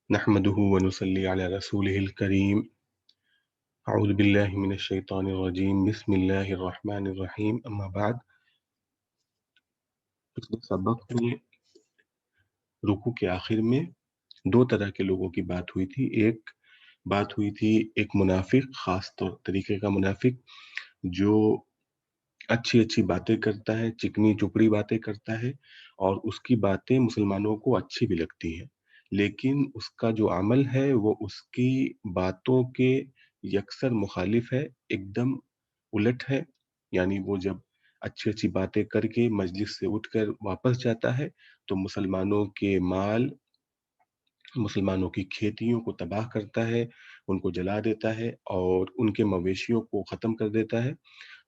نحمده ونصلي على رسوله الكريم اعوذ باللہ من الشیطان الرجیم بسم اللہ الرحمن الرحیم اما بعد۔ پچھلے سبق میں رکوع کے آخر میں دو طرح کے لوگوں کی بات ہوئی تھی۔ ایک بات ہوئی تھی ایک منافق، خاص طور طریقے کا منافق جو اچھی اچھی باتیں کرتا ہے، چکنی چپڑی باتیں کرتا ہے اور اس کی باتیں مسلمانوں کو اچھی بھی لگتی ہیں، لیکن اس کا جو عمل ہے وہ اس کی باتوں کے یکسر مخالف ہے، ایک دم الٹ ہے۔ یعنی وہ جب اچھی اچھی باتیں کر کے مجلس سے اٹھ کر واپس جاتا ہے تو مسلمانوں کے مال، مسلمانوں کی کھیتیوں کو تباہ کرتا ہے، ان کو جلا دیتا ہے اور ان کے مویشیوں کو ختم کر دیتا ہے۔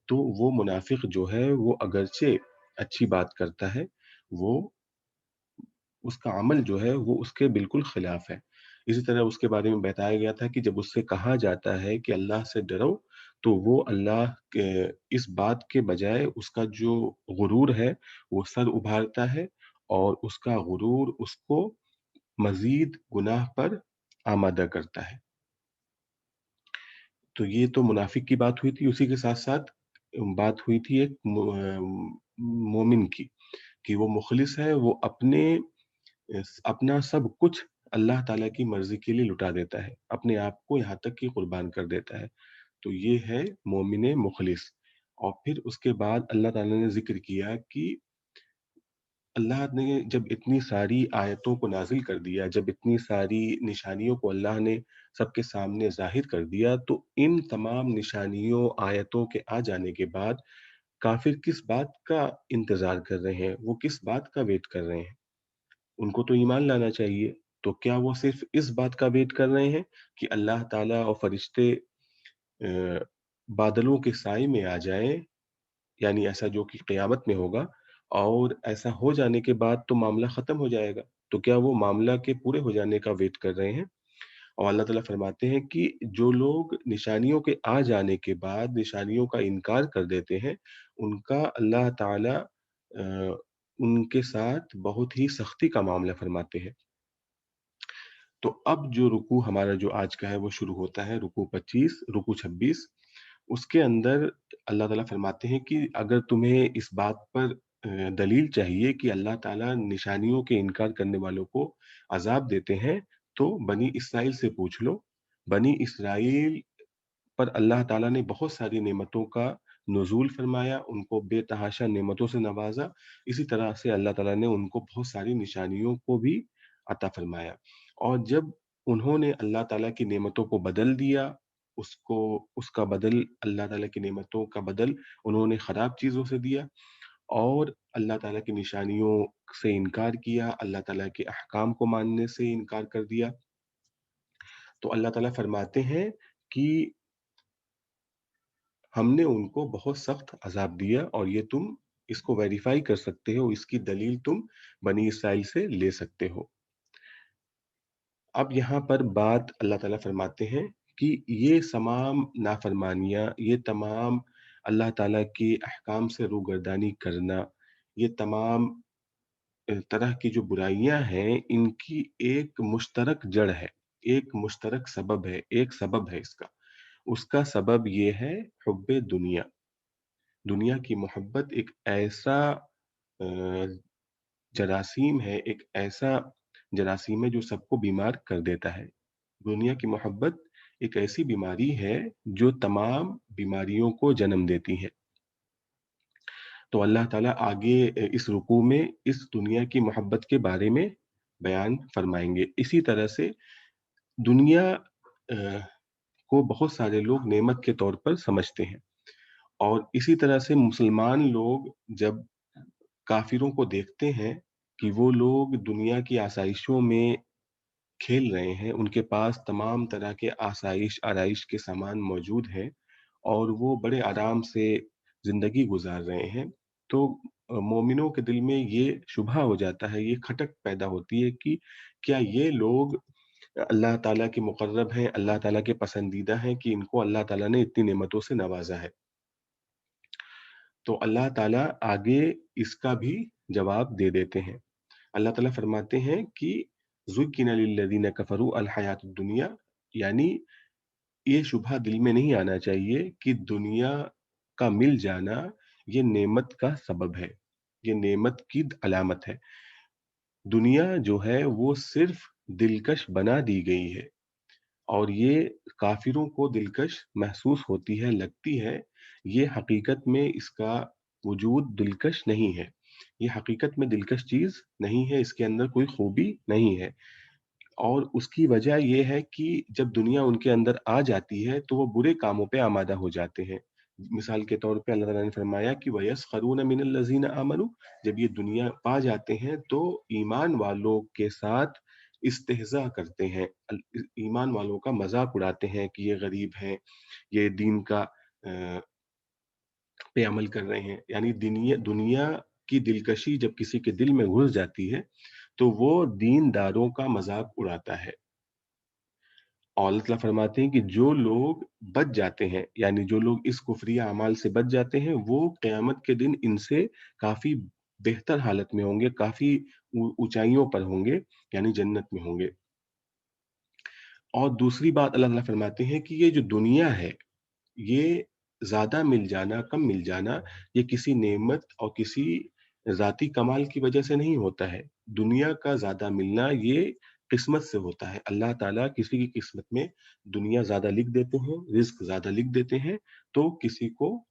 تو وہ منافق جو ہے وہ اگرچہ اچھی بات کرتا ہے، وہ اس کا عمل جو ہے وہ اس کے بالکل خلاف ہے۔ اسی طرح اس کے بارے میں بتایا گیا تھا کہ جب اس سے کہا جاتا ہے کہ اللہ سے ڈرو تو وہ اللہ کے اس بات کے بجائے اس کا جو غرور ہے وہ سر ابھارتا ہے اور اس کا غرور اس کو مزید گناہ پر آمادہ کرتا ہے۔ تو یہ تو منافق کی بات ہوئی تھی، اسی کے ساتھ ساتھ بات ہوئی تھی ایک مومن کی کہ وہ مخلص ہے، وہ اپنا سب کچھ اللہ تعالیٰ کی مرضی کے لیے لٹا دیتا ہے، اپنے آپ کو یہاں تک کہ قربان کر دیتا ہے۔ تو یہ ہے مومن مخلص۔ اور پھر اس کے بعد اللہ تعالیٰ نے ذکر کیا کہ اللہ نے جب اتنی ساری آیتوں کو نازل کر دیا، جب اتنی ساری نشانیوں کو اللہ نے سب کے سامنے ظاہر کر دیا، تو ان تمام نشانیوں آیتوں کے آ جانے کے بعد کافر کس بات کا انتظار کر رہے ہیں، وہ کس بات کا ویٹ کر رہے ہیں؟ ان کو تو ایمان لانا چاہیے۔ تو کیا وہ صرف اس بات کا ویٹ کر رہے ہیں کہ اللہ تعالیٰ اور فرشتے بادلوں کے سائے میں آ جائیں، یعنی ایسا جو کہ قیامت میں ہوگا، اور ایسا ہو جانے کے بعد تو معاملہ ختم ہو جائے گا؟ تو کیا وہ معاملہ کے پورے ہو جانے کا ویٹ کر رہے ہیں؟ اور اللہ تعالیٰ فرماتے ہیں کہ جو لوگ نشانیوں کے آ جانے کے بعد نشانیوں کا انکار کر دیتے ہیں، ان کا اللہ تعالیٰ ان کے ساتھ بہت ہی سختی کا معاملہ فرماتے ہیں۔ تو اب جو رکوع ہمارا جو آج کا ہے وہ شروع ہوتا ہے، رکوع 25، رکوع 26۔ اس کے اندر اللہ تعالیٰ فرماتے ہیں کہ اگر تمہیں اس بات پر دلیل چاہیے کہ اللہ تعالیٰ نشانیوں کے انکار کرنے والوں کو عذاب دیتے ہیں تو بنی اسرائیل سے پوچھ لو۔ بنی اسرائیل پر اللہ تعالیٰ نے بہت ساری نعمتوں کا نزول فرمایا، ان کو بے تحاشا نعمتوں سے نوازا، اسی طرح سے اللہ تعالیٰ نے ان کو بہت ساری نشانیوں کو بھی عطا فرمایا۔ اور جب انہوں نے اللہ تعالیٰ کی نعمتوں کو بدل دیا، اس کا بدل، اللہ تعالیٰ کی نعمتوں کا بدل انہوں نے خراب چیزوں سے دیا اور اللہ تعالیٰ کی نشانیوں سے انکار کیا، اللہ تعالیٰ کے احکام کو ماننے سے انکار کر دیا، تو اللہ تعالیٰ فرماتے ہیں کہ ہم نے ان کو بہت سخت عذاب دیا، اور یہ تم اس کو ویریفائی کر سکتے ہو، اس کی دلیل تم بنی اسرائیل سے لے سکتے ہو۔ اب یہاں پر بات اللہ تعالیٰ فرماتے ہیں کہ یہ تمام نافرمانیاں، یہ تمام اللہ تعالیٰ کی احکام سے روگردانی کرنا، یہ تمام طرح کی جو برائیاں ہیں، ان کی ایک مشترک جڑ ہے، ایک مشترک سبب ہے، ایک سبب ہے اس کا سبب یہ ہے حب دنیا۔ دنیا کی محبت ایک ایسا جراثیم ہے، ایک ایسا جراثیم ہے جو سب کو بیمار کر دیتا ہے۔ دنیا کی محبت ایک ایسی بیماری ہے جو تمام بیماریوں کو جنم دیتی ہے۔ تو اللہ تعالیٰ آگے اس رکوع میں اس دنیا کی محبت کے بارے میں بیان فرمائیں گے۔ اسی طرح سے دنیا کو بہت سارے لوگ نعمت کے طور پر سمجھتے ہیں، اور اسی طرح سے مسلمان لوگ جب کافروں کو دیکھتے ہیں کہ وہ لوگ دنیا کی آسائشوں میں کھیل رہے ہیں، ان کے پاس تمام طرح کے آرائش کے سامان موجود ہیں اور وہ بڑے آرام سے زندگی گزار رہے ہیں، تو مومنوں کے دل میں یہ شبہ ہو جاتا ہے، یہ کھٹک پیدا ہوتی ہے کہ کیا یہ لوگ اللہ تعالیٰ کے مقرب ہیں، اللہ تعالیٰ کے پسندیدہ ہیں کہ ان کو اللہ تعالیٰ نے اتنی نعمتوں سے نوازا ہے؟ تو اللہ تعالیٰ آگے اس کا بھی جواب دے دیتے ہیں۔ اللہ تعالیٰ فرماتے ہیں کہ ज़ुय्यिना लिल्लज़ीना कफ़रू अल हयातुद दुनिया, यानी ये शुबहा दिल में नहीं आना चाहिए कि दुनिया का मिल जाना ये नेमत का सबब है, ये नेमत की अलामत है। दुनिया जो है वो सिर्फ़ दिलकश बना दी गई है। और ये काफ़िरों को दिलकश महसूस होती है, लगती है, ये हकीकत में इसका वजूद दिलकश नहीं है। ये हकीकत में दिलकश चीज़ नहीं है, इसके अंदर कोई खूबी नहीं है। और उसकी वजह ये है कि जब दुनिया उनके अंदर आ जाती है, तो वो बुरे कामों पे आमादा हो जाते हैं। मिसाल के तौर पे अल्लाह ताला ने फरमाया कि वयस्खरून मिनल लज़ीना आमनू, जब ये दुनिया पा जाते हैं, तो ईमान वालों के साथ इस्तेहज़ा करते हैं। ईमान वालों का मज़ाक उड़ाते हैं कि ये गरीब हैं, ये दीन का पे अमल कर रहे हैं। यानी दुनिया दुनिया की दिलकशी जब किसी के दिल में घुस जाती है, तो वो दीनदारों का मज़ाक उड़ाता है। और अल्लाह ताला फरमाते हैं कि जो लोग बच जाते हैं, यानी जो लोग इस कुफ़रिया अमाल से बच जाते हैं, वो क़यामत के दिन इनसे काफ़ी बेहतर हालत में होंगे, काफ़ी ऊँचाइयों पर होंगे, यानी जन्नत में होंगे। और दूसरी बात अल्लाह ताला फरमाते हैं कि ये जो दुनिया है, ये ज़्यादा मिल जाना, कम मिल जाना, ये किसी नेमत और किसी ज़ाती कमाल की वजह से नहीं होता है। दुनिया का ज़्यादा मिलना ये किस्मत से होता है। अल्लाह ताला किसी की किस्मत में दुनिया ज़्यादा लिख देते हैं, रिज़्क ज़्यादा लिख देते हैं, तो किसी को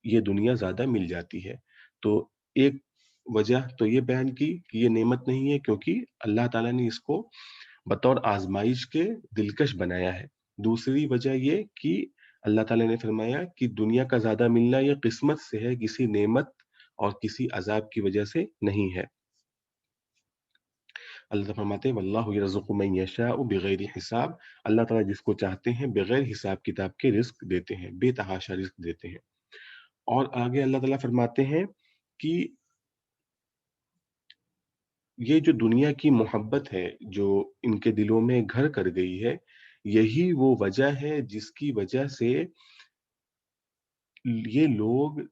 ये दुनिया ज़्यादा मिल जाती है। तो एक वजह तो ये बयान की कि ये नेमत नहीं है, क्योंकि अल्लाह ताला ने इसको बतौर आज़माइश के दिलकश बनाया है। दूसरी वजह ये कि अल्लाह ताला ने फरमाया कि दुनिया का ज़्यादा मिलना ये किस्मत से है, किसी नेमत और किसी अज़ाब की वजह से नहीं है। अल्लाह फरमाते हैं वल्लाहु यरज़ुक़ु मन यशाअ बिगैरि हिसाब, अल्लाह ताला जिसको चाहते हैं बगैर हिसाब-किताब के रिज़्क देते हैं, बेतहाशा रिज़्क देते हैं। और आगे अल्लाह ताला फरमाते हैं कि ये जो दुनिया की मोहब्बत है, जो इनके दिलों में घर कर गई है, यही वो वजह है जिसकी वजह से ये लोग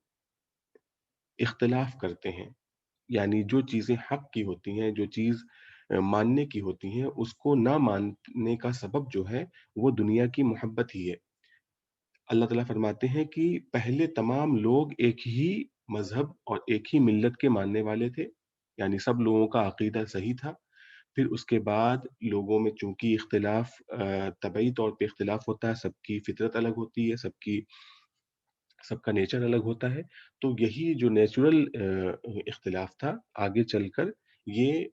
इख्तिलाफ़ करते हैं। यानी जो चीज़ें हक़ की होती हैं, जो चीज़ मानने की होती हैं, उसको ना मानने का सबब जो है, वो दुनिया की मोहब्बत ही है। अल्लाह ताला फरमाते हैं कि पहले तमाम लोग एक ही मज़हब और एक ही मिल्लत के मानने वाले थे, यानी सब लोगों का अक़ीदा सही था। फिर उसके बाद लोगों में चूँकि इख्तिलाफ़ तबई तौर पे इख्तिलाफ़ होता है, सबकी फ़ितरत अलग होती है, सबका नेचर अलग होता है, तो यही जो नेचुरल इख्तिलाफ़ था, आगे चलकर ये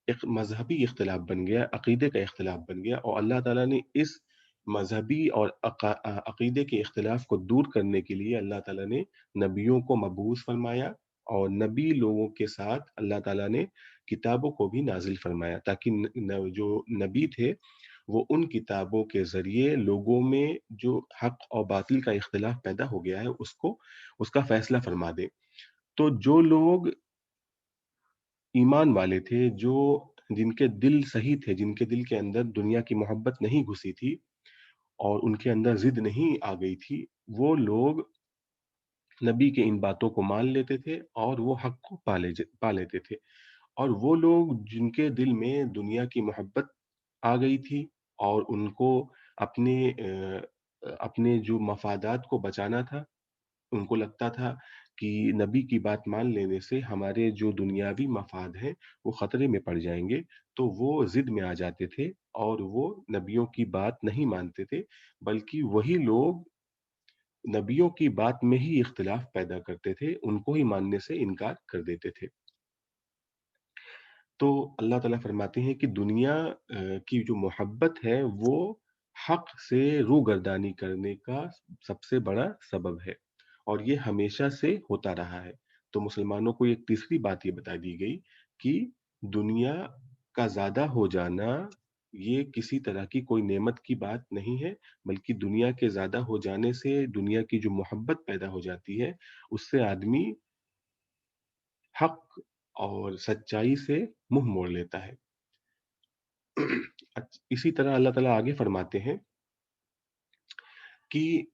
एक मज़हबी इख्तिलाफ़ बन गया, अक़ीदे का इख्तिलाफ़ बन गया, और अल्लाह ताला ने इस मज़हबी और अक़ीदे के इख्तिलाफ़ को दूर करने के लिए अल्लाह ताला ने नबियों को मबऊस फ़रमाया, और नबी लोगों के साथ अल्लाह ताला ने किताबों को भी नाज़िल फ़रमाया, ताकि जो नबी थे, वो उन किताबों के ज़रिए लोगों में जो हक़ और बातिल का इख्तिलाफ़ पैदा हो गया है, उसका फ़ैसला फ़रमा दें। तो जो लोग ईमान वाले थे, जो जिनके दिल सही थे, जिनके दिल के अंदर दुनिया की मोहब्बत नहीं घुसी थी और उनके अंदर ज़िद नहीं आ गई थी, वो लोग नबी के इन बातों को मान लेते थे और वो हक़ को पा लेते थे। और वो लोग जिनके दिल में दुनिया की मोहब्बत आ गई थी और उनको अपने जो मफ़ादात को बचाना था, उनको लगता था कि नबी की बात मान लेने से हमारे जो दुनियावी मफ़ाद हैं, वो ख़तरे में पड़ जाएँगे, तो वो ज़िद में आ जाते थे और वो नबियों की बात नहीं मानते थे, बल्कि वही लोग नबियों की बात में ही इख्तिलाफ़ पैदा करते थे, उनको ही मानने से इनकार कर देते थे। तो अल्लाह ताला फरमाते हैं कि दुनिया की जो मोहब्बत है, वो हक़ से रूगर्दानी करने का सबसे बड़ा सबब है, और ये हमेशा से होता रहा है। तो मुसलमानों को एक तीसरी बात ये बता दी गई कि दुनिया का ज़्यादा हो जाना, ये किसी तरह की कोई नेमत की बात नहीं है, बल्कि दुनिया के ज़्यादा हो जाने से दुनिया की जो मोहब्बत पैदा हो जाती है, उससे आदमी हक़ और सच्चाई से मुँह मोड़ लेता है। इसी तरह अल्लाह ताला आगे फरमाते हैं कि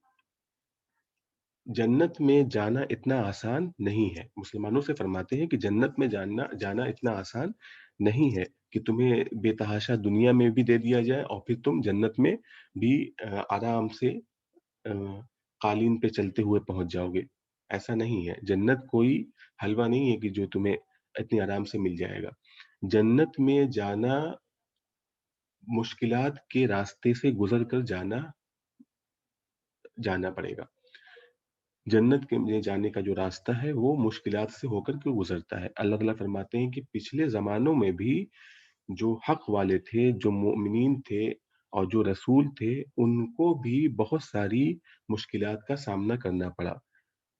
जन्नत में जाना इतना आसान नहीं है। मुसलमानों से फरमाते हैं कि जन्नत में जाना जाना इतना आसान नहीं है कि तुम्हें बेतहाशा दुनिया में भी दे दिया जाए और फिर तुम जन्नत में भी आराम से अ, कालीन पे चलते हुए पहुँच जाओगे। ऐसा नहीं है। जन्नत कोई हलवा नहीं है कि जो तुम्हें इतनी आराम से मिल जाएगा। जन्नत में जाना मुश्किलात के रास्ते से गुज़र कर जाना जाना पड़ेगा। जन्नत के में जाने का जो रास्ता है वो मुश्किलात से होकर के गुज़रता है। अल्लाह ताला फरमाते हैं कि पिछले ज़मानों में भी जो हक़ वाले थे, जो मोमिनीन थे और जो रसूल थे, उनको भी बहुत सारी मुश्किलात का सामना करना पड़ा।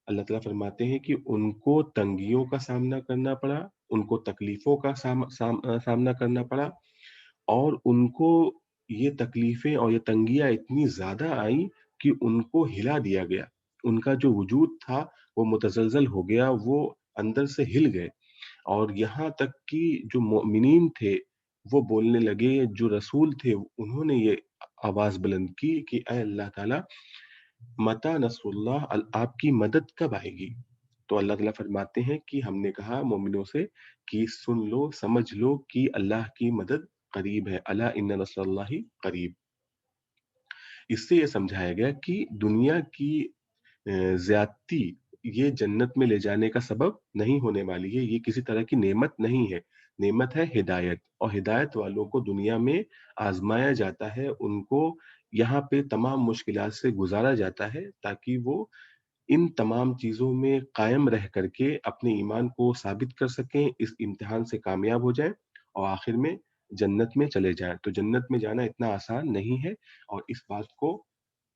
अल्लाह ताला फरमाते हैं कि उनको तंगियों का सामना करना पड़ा, उनको तकलीफ़ों का सामना करना पड़ा और उनको ये तकलीफ़ें और ये तंगियाँ इतनी ज़्यादा आईं कि उनको हिला दिया गया। उनका जो वजूद था, वो मुतज़लज़ल हो गया, वो अंदर से हिल गए और यहाँ तक कि जो मोमिनीन थे, वो बोलने लगे, जो रसूल थे, उन्होंने ये आवाज़ बुलंद की कि ऐ अल्लाह ताला, मता नसरुल्लाह आपकी मदद कब आएगी? तो अल्लाह ताला फरमाते हैं कि हमने कहा मोमिनों से कि सुन लो, समझ लो कि अल्लाह की मदद करीब है। अला इन्ना नसरल्लाहि करीब। इससे ये समझाया गया कि दुनिया की ज़्यादती ये जन्नत में ले जाने का सबब नहीं होने वाली है, ये किसी तरह की नेमत नहीं है। नेमत है हिदायत और हिदायत वालों को दुनिया में आज़माया जाता है, उनको यहाँ पे तमाम मुश्किलात से गुज़ारा जाता है ताकि वो इन तमाम चीज़ों में कायम रह कर के अपने ईमान को साबित कर सकें, इस इम्तिहान से कामयाब हो जाएँ और आखिर में जन्नत में चले जाएँ। तो जन्नत में जाना इतना आसान नहीं है और इस बात को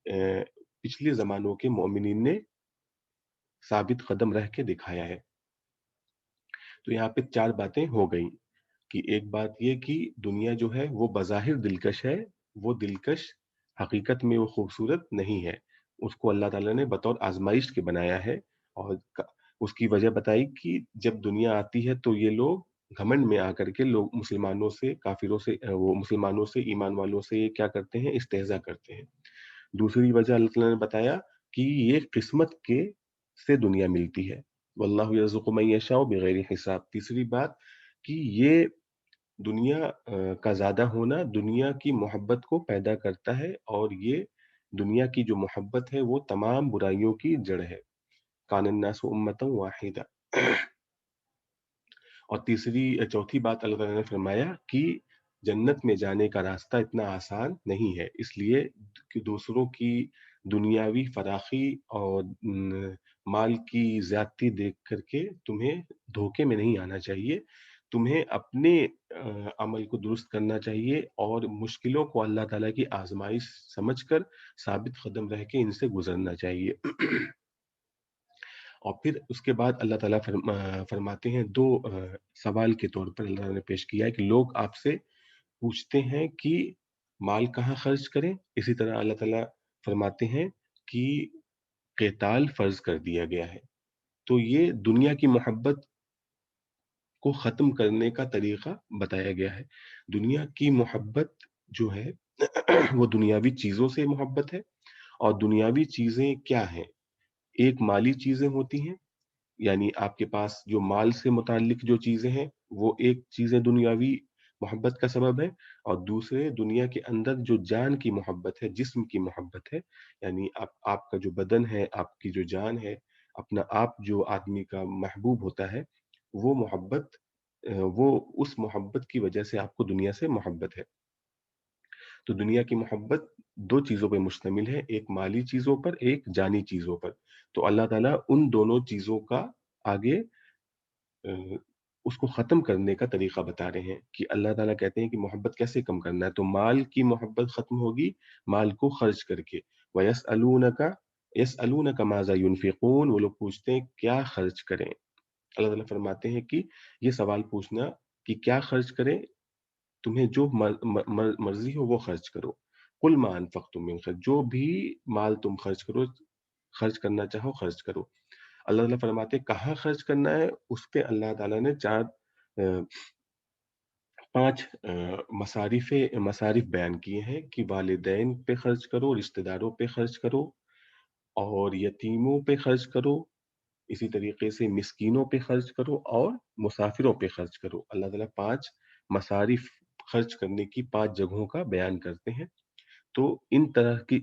पिछले ज़मानों के मोमिनीन ने साबित कदम रह के दिखाया है। तो यहाँ पे 4 बातें हो गई कि एक बात ये कि दुनिया जो है वो बज़ाहिर दिलकश है, वो दिलकश हकीकत में वो खूबसूरत नहीं है। उसको अल्लाह ताला ने बतौर आज़माइश के बनाया है और क उसकी वजह बताई कि जब दुनिया आती है तो ये लोग घमंड में आकर के लोग मुसलमानों से, काफ़िरों से वो मुसलमानों से, ईमान वालों से ये क्या करते हैं, इस्तेहज़ा करते हैं। दूसरी वजह अल्लाह ताला ने बताया कि ये किस्मत के से दुनिया मिलती है। वल्लाहु यर्ज़ुक़ु मन यशाअ बिगैरि हिसाब। तीसरी बात कि ये दुनिया का ज़्यादा होना दुनिया की मोहब्बत को पैदा करता है और ये दुनिया की जो मोहब्बत है वो तमाम बुराइयों की जड़ है। कान अन्नासु उम्मतन वाहिदा। और चौथी बात अल्लाह ताला ने फरमाया कि जन्नत में जाने का रास्ता इतना आसान नहीं है। इसलिए कि दूसरों की दुनियावी फराखी और माल की ज़्यादती देख कर के तुम्हें धोखे में नहीं आना चाहिए। तुम्हें अपने अमल को दुरुस्त करना चाहिए और मुश्किलों को अल्लाह ताला की आज़माइश समझकर साबित कदम रह के इनसे गुज़रना चाहिए। और फिर उसके बाद अल्लाह ताला फरमाते हैं 2 सवाल के तौर पर अल्लाह ने पेश किया है कि लोग आपसे पूछते हैं कि माल कहाँ खर्च करें? इसी तरह अल्लाह ताला फरमाते हैं कि क़िताल फ़र्ज़ कर दिया गया है। तो ये दुनिया की मोहब्बत को ख़त्म करने का तरीक़ा बताया गया है। दुनिया की मोहब्बत जो है वो दुनियावी चीज़ों से मोहब्बत है और दुनियावी चीज़ें क्या हैं? एक माली चीज़ें होती हैं यानी आपके पास जो माल से मुताल्लिक जो चीज़ें हैं, वो एक चीज़ें दुनियावी मोहब्बत का सबब है और दूसरे दुनिया के अंदर जो जान की मोहब्बत है, जिस्म की मोहब्बत है, यानी आपका जो बदन है, आपकी जो जान है, अपना आप जो आदमी का महबूब होता है, वो मोहब्बत वो उस मोहब्बत की वजह से आपको दुनिया से मोहब्बत है। तो दुनिया की मोहब्बत 2 चीज़ों पे मुश्तमिल है, एक माली चीज़ों पर, एक जानी चीज़ों पर। तो अल्लाह ताला उन दोनों चीज़ों का आगे अ, उसको ख़त्म करने का तरीक़ा बता रहे हैं कि अल्लाह ताला कहते हैं कि मोहब्बत कैसे कम करना है, तो माल की मोहब्बत ख़त्म होगी माल को खर्च करके। यसअलूनका माज़ा युनफ़िक़ून वो लोग पूछते हैं क्या खर्च करें? अल्लाह ताला फरमाते हैं कि ये सवाल पूछना कि क्या खर्च करें? तुम्हें जो मर्ज़ी हो वो खर्च करो। कुल मा अनफ़क़्तुम मिन खैर जो भी माल तुम खर्च करो, खर्च करना चाहो खर्च करो। अल्लाह ताला फरमाते हैं कहाँ खर्च करना है, उस पे अल्लाह ताला ने 5 मसारिफ़ बयान किए हैं कि वालिदैन पे खर्च करो, रिश्तेदारों पे खर्च करो और यतीमों पे खर्च करो, इसी तरीके से मिस्कीनों पे खर्च करो और मुसाफिरों पे खर्च करो। अल्लाह ताला 5 मसारिफ खर्च करने की 5 जगहों का बयान करते हैं। तो इन तरह की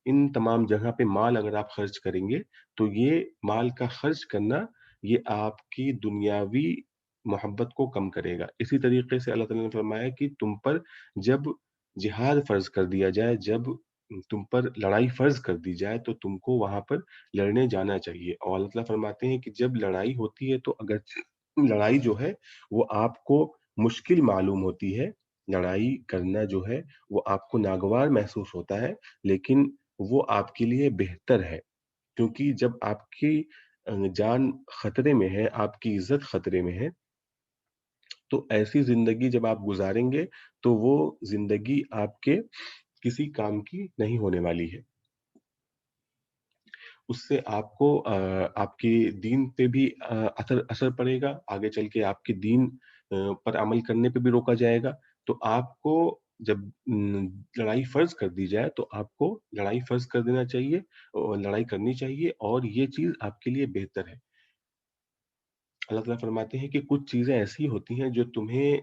इन तमाम जगह पे माल अगर आप खर्च करेंगे, तो ये माल का खर्च करना, ये आपकी दुनियावी मोहब्बत को कम करेगा। इसी तरीके से अल्लाह ताला ने फरमाया कि तुम पर जब जिहाद फ़र्ज़ कर दिया जाए, जब तुम पर लड़ाई फ़र्ज़ कर दी जाए, तो तुमको वहाँ पर लड़ने जाना चाहिए। और अल्लाह ताला फरमाते हैं कि जब लड़ाई होती है, तो अगर लड़ाई जो है, वो आपको मुश्किल मालूम होती है, लड़ाई करना जो है वो आपको नागवार महसूस होता है, लेकिन वो आपके लिए बेहतर है। क्योंकि जब आपकी जान खतरे में है, आपकी इज़्ज़त खतरे में है, तो ऐसी ज़िंदगी जब आप गुज़ारेंगे, तो वो ज़िंदगी आपके किसी काम की नहीं होने वाली है। उससे आपको आपके दीन पे भी असर असर पड़ेगा, आगे चल के आपके दीन पर अमल करने पे भी रोका जाएगा। तो आपको जब लड़ाई फ़र्ज़ कर दी जाए, तो आपको लड़ाई फ़र्ज़ कर देना चाहिए और लड़ाई करनी चाहिए, और ये चीज़ आपके लिए बेहतर है। अल्लाह ताला फरमाते हैं कि कुछ चीज़ें ऐसी होती हैं जो तुम्हें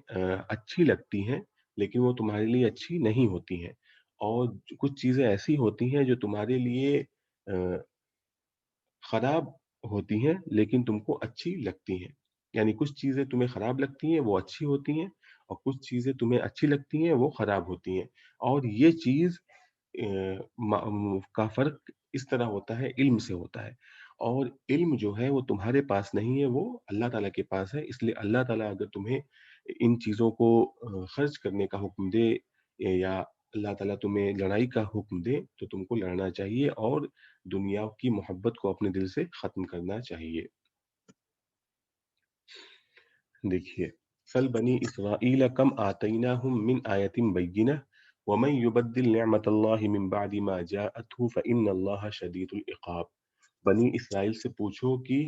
अच्छी लगती हैं, लेकिन वो तुम्हारे लिए अच्छी नहीं होती हैं। और कुछ चीज़ें ऐसी होती हैं जो तुम्हारे लिए खराब होती हैं, लेकिन तुमको अच्छी लगती हैं। यानी कुछ चीज़ें तुम्हें खराब लगती हैं, वो अच्छी होती हैं, और कुछ चीज़ें तुम्हें अच्छी लगती हैं, वो खराब होती हैं। और ये चीज़ का फ़र्क इस तरह होता है, इल्म से होता है। और इल्म जो है वो तुम्हारे पास नहीं है, वो अल्लाह ताला के पास है। इसलिए अल्लाह ताला अगर तुम्हें इन चीज़ों को खर्च करने का हुक्म दे, या अल्लाह ताला तुम्हें लड़ाई का हुक्म दे, तो तुमको लड़ना चाहिए और दुनिया की मोहब्बत को अपने दिल से ख़त्म करना चाहिए। देखिए, सल बनी इसराईल कम आतैनाहुम मिन आयतिन बय्यिनह वमन युबद्दिल निअमतल्लाहि मिन बादि मा जाअतहु फइन्नल्लाहा शदीदुल इक़ाब। बनी इसराइल से पूछो कि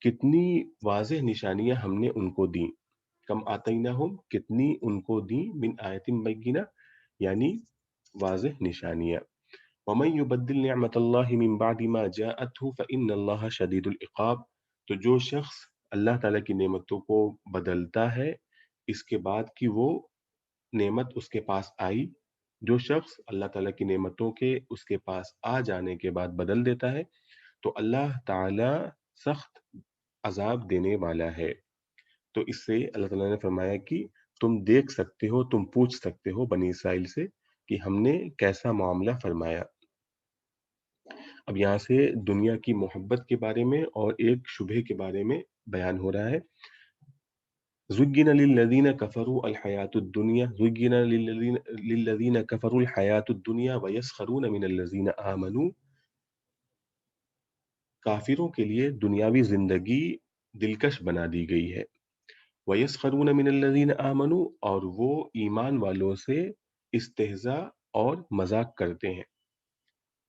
कितनी वाज़ेह निशानियाँ हमने उनको दी। कम आतैनाहुम, कितनी उनको दी, मिन आयतिन बय्यिनह, यानी वाज़ेह निशानियाँ। वमन युबद्दिल निअमतल्लाहि मिन बादि मा जाअतहु फइन्नल्लाहा शदीदुल इक़ाब। तो जो शख्स अल्लाह ताला की नेमतों को बदलता है, इसके बाद कि वो नेमत उसके पास आई, जो शख्स अल्लाह ताला की नेमतों के उसके पास आ जाने के बाद बदल देता है, तो अल्लाह ताला सख्त अज़ाब देने वाला है। तो इससे अल्लाह ताला ने फरमाया कि तुम देख सकते हो, तुम पूछ सकते हो बनी इसराइल से कि हमने कैसा मामला फरमाया। अब यहाँ से दुनिया की मोहब्बत के बारे में और एक शुबहे के बारे में बयान हो रहा है। ज़ुय्यिन लिल्लज़ीन कफ़रू अल-हयातुद दुनिया ज़ुय्यिन लिल्लज़ीन कफ़रू अल-हयातुद दुनिया व यस्खरून मिनल्लज़ीन आमनू। काफ़िरों के लिए दुनियावी ज़िंदगी दिलकश बना दी गई है। व यस्खरून मिनल्लज़ीन आमनू, और वो ईमान वालों से इस्तेहज़ा और मज़ाक करते हैं।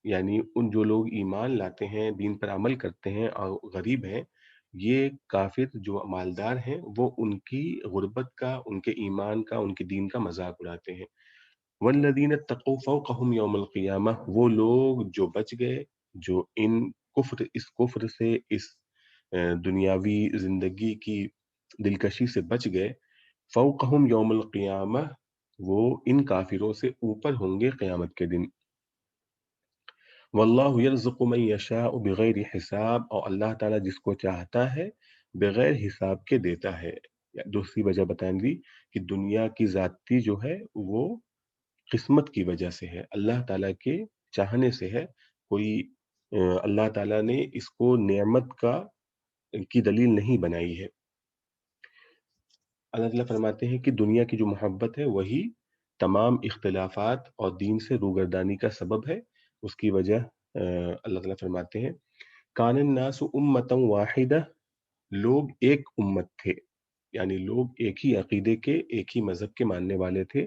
यानी उन जो लोग ईमान लाते हैं, दीन पर अमल करते हैं और गरीब हैं, ये काफ़िर जो मालदार हैं, वो उनकी गुर्बत का, उनके ईमान का, उनके दीन का मज़ाक उड़ाते हैं। वल्लज़ीन इत्तक़ौ फ़ौक़हुम यौमल क़ियामह, वो लोग जो बच गए, जो इस कुफ्र से, इस दुनियावी ज़िंदगी की दिलकशी से बच गए, फ़ौक़हुम यौमल क़ियामह, वो इन काफ़िरों से ऊपर होंगे क़यामत के दिन। वल्लाहु यर्ज़ुक़ु मन यशाअ बिगैरि हिसाब, और अल्लाह ताला जिसको चाहता है बगैर हिसाब के देता है। या दूसरी वजह बता दी कि दुनिया की ज़्यादती जो है वो किस्मत की वजह से है, अल्लाह ताला के चाहने से है। कोई अल्लाह ताला ने इसको नेमत का की दलील नहीं बनाई है। अल्लाह ताला फरमाते हैं कि दुनिया की जो मोहब्बत है वही तमाम इख्तिलाफ़ात और दीन से रूगर्दानी का सबब है। उसकी वजह अल्लाह ताला फरमाते हैं, कानन नासु उम्मतन वाहिदा, लोग एक उम्मत थे, यानी लोग एक ही अकीदे के, एक ही मज़हब के मानने वाले थे।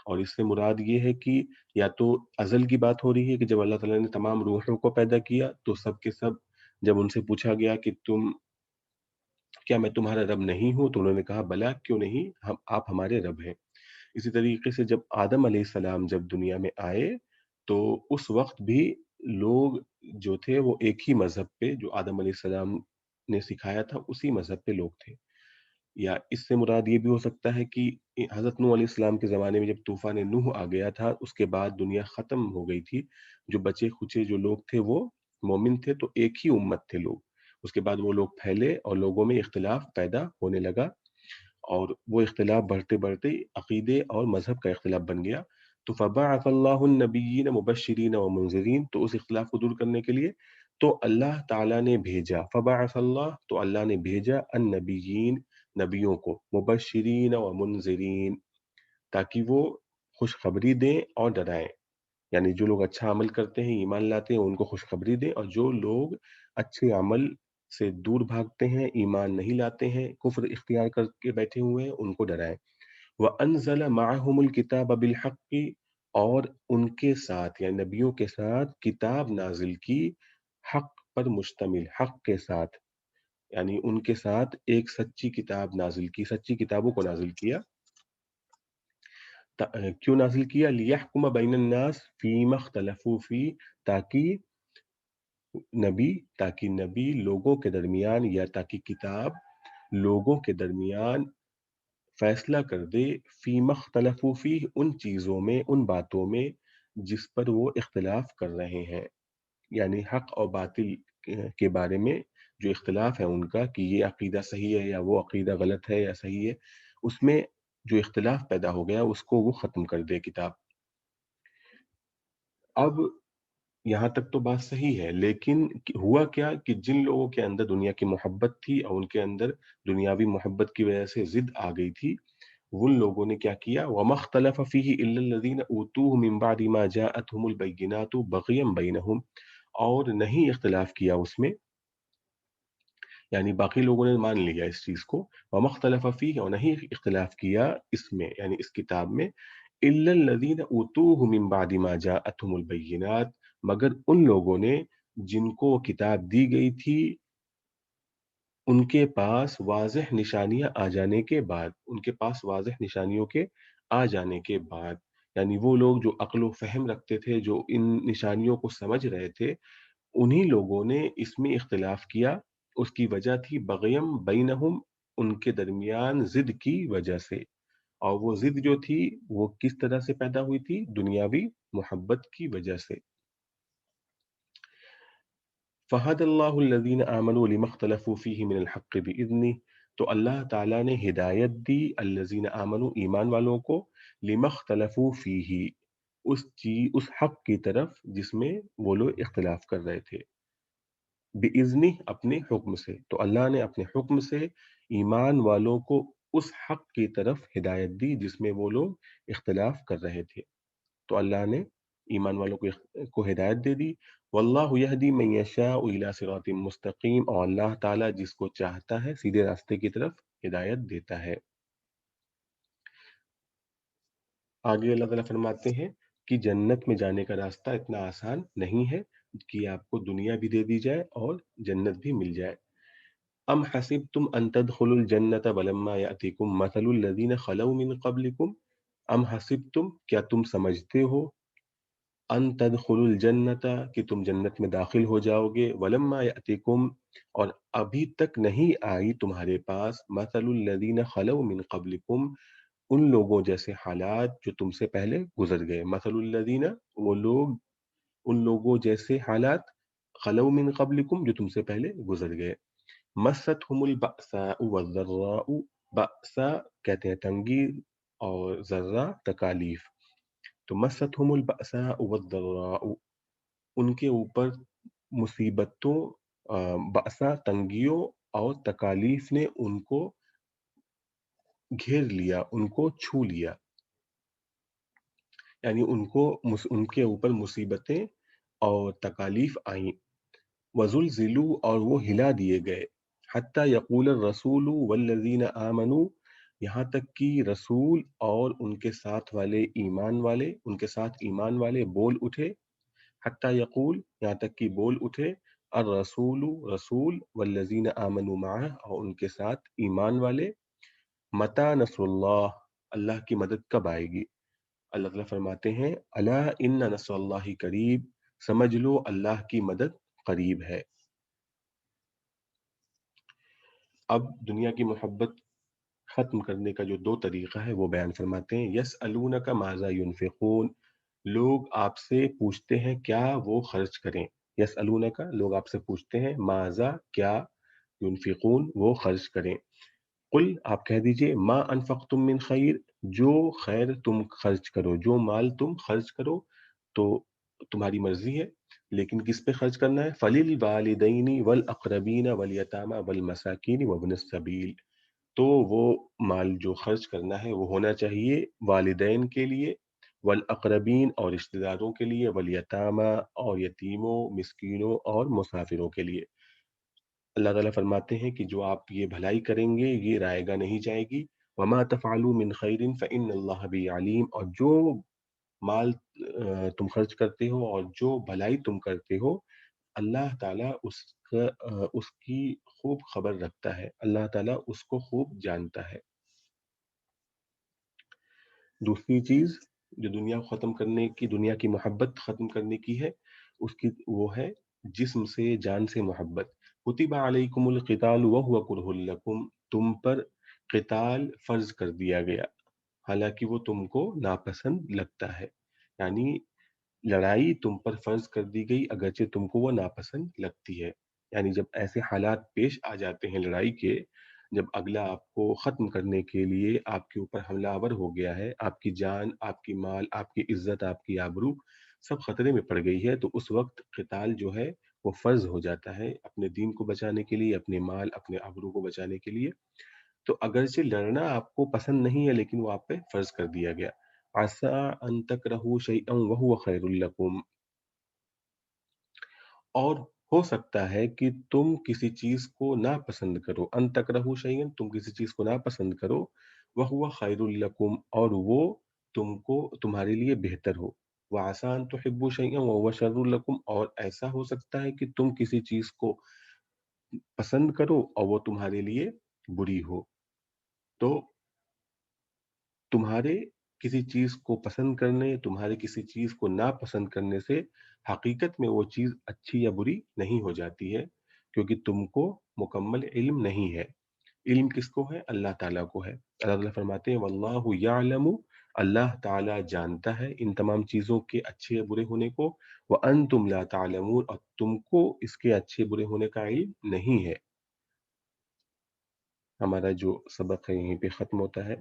और इससे मुराद ये है कि या तो अज़ल की बात हो रही है कि जब अल्लाह ताला ने तमाम रूहों को पैदा किया, तो सब के सब जब उनसे पूछा गया कि तुम, क्या मैं तुम्हारा रब नहीं हूँ? तो उन्होंने कहा, बला, क्यों नहीं, हम आप हमारे रब हैं। इसी तरीके से जब आदम अलैहिस्सलाम जब दुनिया में आए, तो उस वक़्त भी लोग जो थे वो एक ही मज़हब पे, जो आदम अलैहिस्सलाम ने सिखाया था, उसी मज़हब पे लोग थे। या इससे मुराद ये भी हो सकता है कि हज़रत नूह अलैहिस्सलाम के ज़माने में जब तूफ़ान नूह आ गया था, उसके बाद दुनिया ख़त्म हो गई थी। जो बचे-खुचे जो लोग थे वो मोमिन थे, तो एक ही उम्मत थे लोग। उसके बाद वो लोग फैले और लोगों में इख्तिलाफ़ पैदा होने लगा और वो इख्तिलाफ़ बढ़ते-बढ़ते अक़ीदे और मज़हब का इख्तिलाफ़ बन गया। तो फ़बअसल्लाहु अन्नबिय्यीन मुबश्शिरीन व मुनज़िरीन, तो उस इख्तिलाफ़ को दूर करने के लिए तो अल्लाह ताला ने भेजा, फ़बअसल्लाह तो अल्लाह ने भेजा अन्नबिय्यीन नबियों को, मुबश्शिरीन व मुनज़िरीन, ताकि वो खुशखबरी दें और डराएँ। यानी जो लोग अच्छा अमल करते हैं, ईमान लाते हैं, उनको खुशखबरी दें और जो लोग अच्छे अमल से दूर भागते हैं, ईमान नहीं लाते हैं, कुफ्र इख्तियार करके बैठे हुए हैं, उनको डराएँ। व अनज़ल मअहुमुल किताब बिल हक़्क़ि, और उनके साथ या नबियों के साथ किताब नाज़िल की, हक़ पर मुश्तमिल, हक़ के साथ, यानी उनके साथ एक सच्ची किताब नाज़िल की, सच्ची किताबों को नाज़िल किया। क्यों नाज़िल किया? लियहकुम बैनन नास फ़ीमा इख्तलफ़ू फ़ीह, ताकि नबी ताकि नबी लोगों के दरमियान, या ताकि किताब लोगों के दरमियान फैसला कर दे, फ़ीमा इख्तलफ़ू फ़ीह, उन चीज़ों में, उन बातों में जिस पर वो इख्तिलाफ़ कर रहे हैं। यानी हक़ और बातिल के बारे में जो इख्तिलाफ़ है उनका कि ये अक़ीदा सही है या वो अक़ीदा गलत है या सही है, उसमें जो इख्तिलाफ़ पैदा हो गया उसको वो ख़त्म कर दे किताब। अब यहाँ तक तो बात सही है, लेकिन हुआ क्या कि जिन लोगों के अंदर दुनिया की मोहब्बत थी और उनके अंदर दुनियावी मोहब्बत की वजह से ज़िद आ गई थी, उन लोगों ने क्या किया? वमा इख्तलफ़ फ़ीही इल्ला الذين ऊतूहु मिन बअदि मा जाअतहुमुल बय्यिनातु बग़यन बैनहुम, और नहीं इख्तिलाफ़ किया उसमें, यानी बाकी लोगों ने मान लिया इस चीज़ को। वमा इख्तलफ़ फ़ीही, और नहीं इख्तिलाफ़ किया इसमें, यानी इस किताब में, इल्ला الذين ऊतूहु मिन बअदि मा जाअतहुमुल बय्यिनात, मगर उन लोगों ने जिनको किताब दी गई थी, उनके पास वाज़ेह निशानियाँ आ जाने के बाद, उनके पास वाज़ेह निशानियों के आ जाने के बाद, यानी वो लोग जो अक्ल व फ़हम रखते थे, जो इन निशानियों को समझ रहे थे, उन्हीं लोगों ने इसमें इख्तिलाफ़ किया। उसकी वजह थी बग़यम बैनहुम, उनके दरमियान ज़िद की वजह से। और वो ज़िद जो थी, वो किस तरह से पैदा हुई थी? दुनियावी मोहब्बत की वजह से। फ़हदल्लाहु الذين आमनू लिमा इख्तलफ़ू फ़ीही मिनल हक़्क़ि बिइज़्निह, तो अल्लाह ताला ने हिदायत दी अल्लज़ीन आमनू, ईमान वालों को, लिमा इख्तलफ़ू फ़ीही, उस हक़ की तरफ जिसमें वो लोग इख्तिलाफ़ कर रहे थे। बिइज़्निह, अपने हुक्म से, तो अल्लाह ने अपने हुक्म से ईमान वालों को उस हक़ की तरफ हिदायत दी जिसमें वो लोग इख्तिलाफ़ कर रहे थे। तो अल्लाह ने ईमान वालों को हिदायत दे दी। वल्लाहु यहदी मन यशाउ इला सिरातिम मुस्तकीम, और अल्लाह ताला जिसको चाहता है सीधे रास्ते की तरफ हिदायत देता है। आगे अल्लाह ताला फरमाते हैं कि जन्नत में जाने का रास्ता इतना आसान नहीं है कि आपको दुनिया भी दे दी जाए और जन्नत भी मिल जाए। अम हसिबतुम अन तदखुलुल जन्नत वलम्मा यातिकुम मसलुल लज़ीना खलौ मिन क़ब्लिकुम, अम हसिबतुम, क्या तुम समझते हो, अन तदखुलुल जन्नता, कि तुम जन्नत में दाखिल हो जाओगे, वलम्मा यातिकुम, और अभी तक नहीं आई तुम्हारे पास, मसलुल लज़ीना खलौ मिन क़ब्लिकुम, उन लोगों जैसे हालात जो तुमसे पहले गुजर गए। मसलुल लज़ीना, वो लोग, उन लोगों जैसे हालात, खलौ मिन क़ब्लिकुम, जो तुमसे पहले गुजर गए। मस्सतहुमुल बअसाउ वज़्ज़र्राउ, बअसा कहते हैं तंगी, और ज़र्रा तकालीफ। तो मस्सतहुमुल बअसाउ वज़्ज़र्राउ, उनके ऊपर मुसीबतों, बअसा तंगियों और तकालीफ ने उनको घेर लिया, उनको छू लिया, यानी उनके ऊपर मुसीबतें और तकालीफ आईं। वज़ुलज़िलू, और वो हिला दिए गए। हत्ता यक़ूल रसूलु वल्लज़ीना आमनू, यहाँ तक कि रसूल और उनके साथ ईमान वाले बोल उठे। हत्ता यक़ूल, यहाँ तक कि बोल उठे, अर रसूलु, रसूल, वल्लज़ीना आमनू माअह, और उनके साथ ईमान वाले, मता नसरुल्लाह, अल्लाह की मदद कब आएगी? अल्लाह ताला फरमाते हैं, अला इन्ना नसरुल्लाहि करीब, समझ लो अल्लाह की मदद करीब है। अब दुनिया की मोहब्बत ختم کرنے کا جو دو طریقہ ہے وہ بیان فرماتے ہیں۔ یسألونک ماذا ينفقون، لوگ آپ سے پوچھتے ہیں کیا وہ خرچ کریں۔ یسألونک، لوگ آپ سے پوچھتے ہیں، ماذا، کیا، ينفقون، وہ خرچ کریں۔ قل، آپ کہہ دیجئے، ما انفقتم من خیر، جو خیر تم خرچ کرو، جو مال تم خرچ کرو تو تمہاری مرضی ہے، لیکن کس پہ خرچ کرنا ہے؟ فللوالدین والاقربین والیتامى والمساکین وابن السبیل، تو وہ مال جو خرچ کرنا ہے وہ ہونا چاہیے والدین کے لیے، والاقربین اور رشتہ داروں کے لیے، والیتامى اور یتیموں، مسکینوں اور مسافروں کے لیے۔ اللہ تعالیٰ فرماتے ہیں کہ جو آپ یہ بھلائی کریں گے یہ رائے گاہ نہیں جائے گی۔ وما تفعلوا من خیر فإن اللہ به علیم، اور جو مال تم خرچ کرتے ہو اور جو بھلائی تم کرتے ہو، اللہ تعالیٰ اس کی خوب خبر رکھتا ہے، اللہ تعالیٰ اس کو خوب جانتا ہے۔ دوسری چیز جو دنیا کو ختم کرنے کی، دنیا کی محبت ختم کرنے کی ہے، اس کی وہ ہے جسم سے، جان سے محبت۔ کتب علیکم القتال وهو کرہ لکم، تم پر قتال فرض کر دیا گیا حالانکہ وہ تم کو ناپسند لگتا ہے، یعنی لڑائی تم پر فرض کر دی گئی اگرچہ تم کو وہ ناپسند لگتی ہے۔ یعنی جب ایسے حالات پیش آ جاتے ہیں لڑائی کے، جب اگلا آپ کو ختم کرنے کے لیے آپ کے اوپر حملہ آور ہو گیا ہے، آپ کی جان، آپ کی مال، آپ کی عزت، آپ کی آبرو سب خطرے میں پڑ گئی ہے، تو اس وقت قتال جو ہے وہ فرض ہو جاتا ہے اپنے دین کو بچانے کے لیے، اپنے مال، اپنے آبرو کو بچانے کے لیے۔ تو اگرچہ لڑنا آپ کو پسند نہیں ہے لیکن وہ آپ پہ فرض کر دیا گیا۔ عسى ان تکرہوا شیئا وهو خیر لکم، اور ہو سکتا ہے کہ تم کسی چیز کو نا پسند کرو، ان تکرہوا شیئا، تم کسی چیز کو نا پسند کرو، وہو خیر لکم، اور وہ تم کو تمہارے لیے بہتر ہو۔ وعسى ان تحبوا شیئا وهو شر لکم، اور ایسا ہو سکتا ہے کہ تم کسی چیز کو پسند کرو اور وہ تمہارے لیے بری ہو۔ تو تمہارے کسی چیز کو پسند کرنے، تمہارے کسی چیز کو ناپسند کرنے سے حقیقت میں وہ چیز اچھی یا بری نہیں ہو جاتی ہے، کیونکہ تم کو مکمل علم نہیں ہے۔ علم کس کو ہے؟ اللہ تعالیٰ کو ہے۔ اللہ تعالیٰ فرماتے ہیں واللہ یعلم، اللہ تعالیٰ جانتا ہے ان تمام چیزوں کے اچھے یا برے ہونے کو، وانتم لا تعلمون، اور تم کو اس کے اچھے برے ہونے کا علم نہیں ہے۔ ہمارا جو سبق ہے یہیں پہ ختم ہوتا ہے۔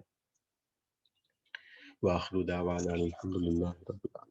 وآخر دعوانا الحمد للہ رب العالمین۔